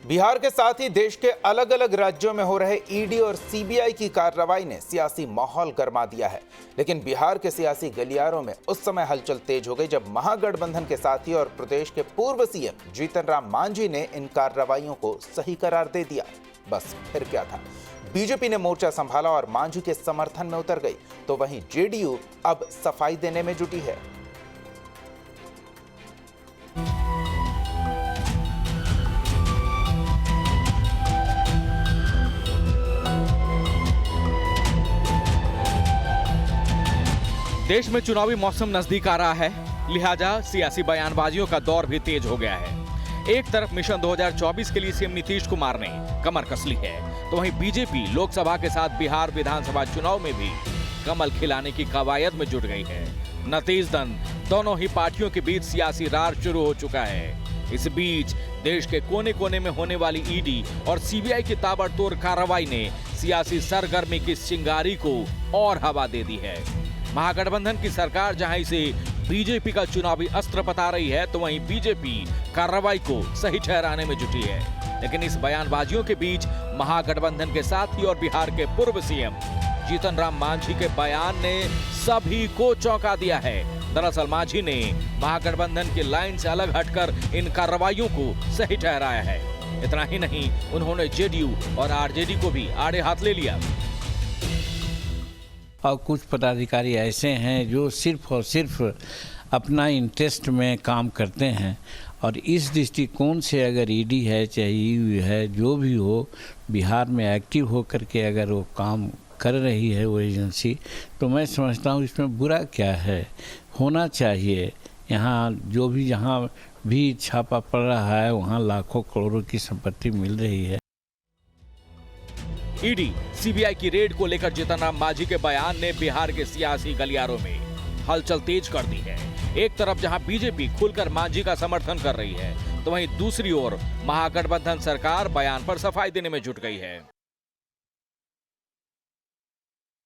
बिहार के साथ ही देश के अलग अलग राज्यों में हो रहे ईडी और सीबीआई की कार्रवाई ने सियासी माहौल गरमा दिया है। लेकिन बिहार के सियासी गलियारों में उस समय हलचल तेज हो गई जब महागठबंधन के साथी और प्रदेश के पूर्व सीएम जीतन राम मांझी ने इन कार्रवाइयों को सही करार दे दिया। बस फिर क्या था, बीजेपी ने मोर्चा संभाला और मांझी के समर्थन में उतर गई, तो वहीं जेडीयू अब सफाई देने में जुटी है। देश में चुनावी मौसम नजदीक आ रहा है, लिहाजा सियासी बयानबाजियों का दौर भी तेज हो गया है। एक तरफ मिशन 2024 के लिए सीएम नीतीश कुमार ने कमर कस ली है, तो वहीं बीजेपी लोकसभा के साथ बिहार विधानसभा चुनाव में भी कमल खिलाने की कवायद में जुट गई है। नतीजतन दोनों ही पार्टियों के बीच सियासी रार शुरू हो चुका है। इस बीच देश के कोने कोने में होने वाली ईडी और सीबीआई की ताबड़तोड़ कार्रवाई ने सियासी सरगर्मी की चिंगारी को और हवा दे दी है। महागठबंधन की सरकार जहां इसे बीजेपी का चुनावी अस्त्र बता रही है, तो वहीं बीजेपी कार्रवाई को सही ठहराने में जुटी है। लेकिन इस बयानबाजियों के बीच महागठबंधन के साथी और बिहार के पूर्व सीएम जीतन राम मांझी के बयान ने सभी को चौंका दिया है। दरअसल मांझी ने महागठबंधन की लाइन से अलग हटकर इन कार्रवाइयों को सही ठहराया है। इतना ही नहीं, उन्होंने जेडीयू और आरजेडी को भी आड़े हाथ ले लिया। और कुछ पदाधिकारी ऐसे हैं जो सिर्फ और सिर्फ अपना इंटरेस्ट में काम करते हैं, और इस दृष्टिकोण से अगर ईडी है चाहे ईयू है, जो भी हो, बिहार में एक्टिव होकर के अगर वो काम कर रही है वो एजेंसी, तो मैं समझता हूँ इसमें बुरा क्या है। होना चाहिए। यहाँ जो भी जहाँ भी छापा पड़ रहा है वहाँ लाखों करोड़ों की संपत्ति मिल रही है। ईडी सीबीआई की रेड को लेकर जीतन राम मांझी के बयान ने बिहार के सियासी गलियारों में हलचल तेज कर दी है। एक तरफ जहां बीजेपी खुलकर मांझी का समर्थन कर रही है, तो वहीं दूसरी ओर महागठबंधन सरकार बयान पर सफाई देने में जुट गई है।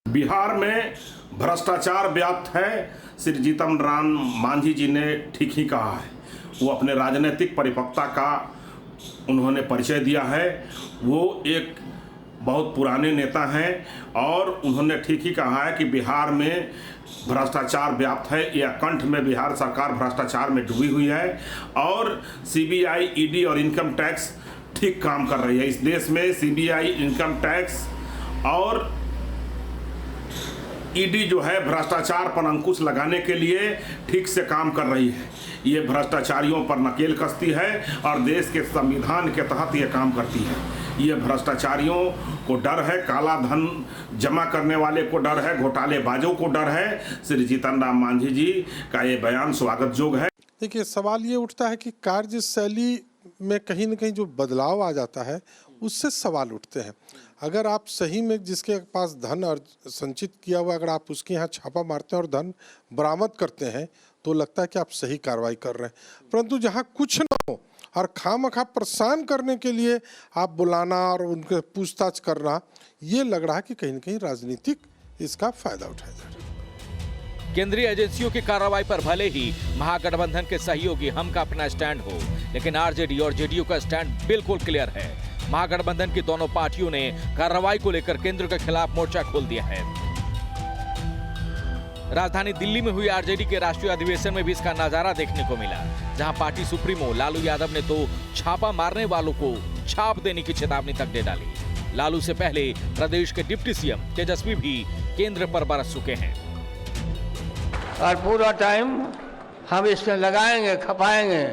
बिहार में भ्रष्टाचार व्याप्त है। श्री जीतन राम मांझी जी ने ठीक ही कहा है। वो अपने राजनीतिक परिपक्वता का उन्होंने परिचय दिया है। वो एक बहुत पुराने नेता हैं और उन्होंने ठीक ही कहा है कि बिहार में भ्रष्टाचार व्याप्त है। यह कंठ में बिहार सरकार भ्रष्टाचार में डूबी हुई है और सीबीआई, ईडी और इनकम टैक्स ठीक काम कर रही है। इस देश में सीबीआई, इनकम टैक्स और ईडी जो है भ्रष्टाचार पर अंकुश लगाने के लिए ठीक से काम कर रही है। ये भ्रष्टाचारियों पर नकेल कसती है और देश के संविधान के तहत ये काम करती है। ये भ्रष्टाचारियों को डर है, काला धन जमा करने वाले को डर है, घोटालेबाजों को डर है। श्री जीतन राम मांझी जी का ये बयान स्वागत योग्य है। देखिए, सवाल ये उठता है कि कार्यशैली में कहीं न कहीं जो बदलाव आ जाता है उससे सवाल उठते हैं। अगर आप सही में जिसके पास धन और संचित किया हुआ, अगर आप उसके यहाँ छापा मारते हैं और धन बरामद करते हैं, तो लगता है कि आप सही कार्रवाई कर रहे हैं। परंतु जहाँ कुछ न हो और खामखा परेशान करने के लिए आप बुलाना और उनके पूछताछ करना, ये लग रहा है कि कहीं न कहीं राजनीतिक इसका फायदा उठाया जा रहा है। केंद्रीय एजेंसियों की कार्रवाई पर भले ही महागठबंधन के सहयोगी हम का अपना स्टैंड हो, लेकिन आरजेडी और जेडीयू का स्टैंड बिल्कुल क्लियर है। महागठबंधन की दोनों पार्टियों ने कार्रवाई को लेकर केंद्र के खिलाफ मोर्चा खोल दिया है। राजधानी दिल्ली में हुई आरजेडी के राष्ट्रीय अधिवेशन में भी इसका नजारा देखने को मिला, जहां पार्टी सुप्रीमो लालू यादव ने तो छापा मारने वालों को छाप देने की चेतावनी तक दे डाली। लालू से पहले प्रदेश के डिप्टी सीएम तेजस्वी भी केंद्र पर बरस चुके हैं। और पूरा टाइम हम इसमें लगाएंगे, खपाएंगे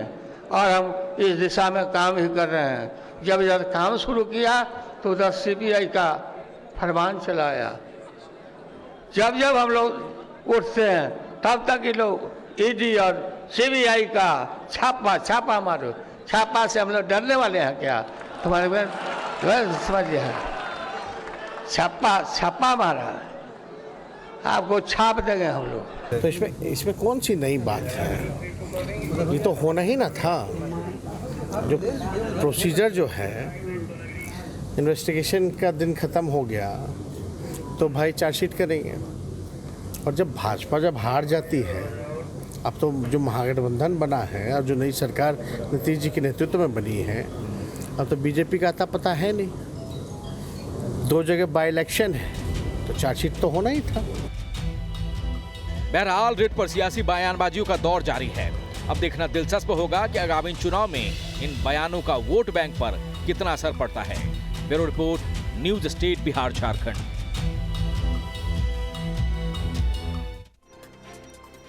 और हम इस दिशा में काम ही कर रहे हैं। जब काम शुरू किया तो उधर सीबीआई का फरमान चलाया। जब जब हम लोग उठते हैं तब तक ये लोग ईडी और सीबीआई का छापा मारो। छापा से हम लोग डरने वाले हैं क्या? तुम्हारे समझ लिया, छापा मारा, आपको छाप देंगे हम लोग। तो इसमें कौन सी नई बात है? ये तो होना ही ना था। जो प्रोसीजर जो है, इन्वेस्टिगेशन का दिन ख़त्म हो गया तो भाई चार्जशीट करेंगे। और जब भाजपा हार जाती है, अब तो जो महागठबंधन बना है और जो नई सरकार नीतीश जी के नेतृत्व में बनी है, अब तो बीजेपी का आता पता है नहीं, 2 जगह बाई इलेक्शन है तो चार्जशीट तो होना ही था। बहरहाल रिट पर सियासी बयानबाजियों का दौर जारी है। अब देखना दिलचस्प होगा कि आगामी चुनाव में इन बयानों का वोट बैंक पर कितना असर पड़ता है। Bureau report, news state, Bihar Jharkhand.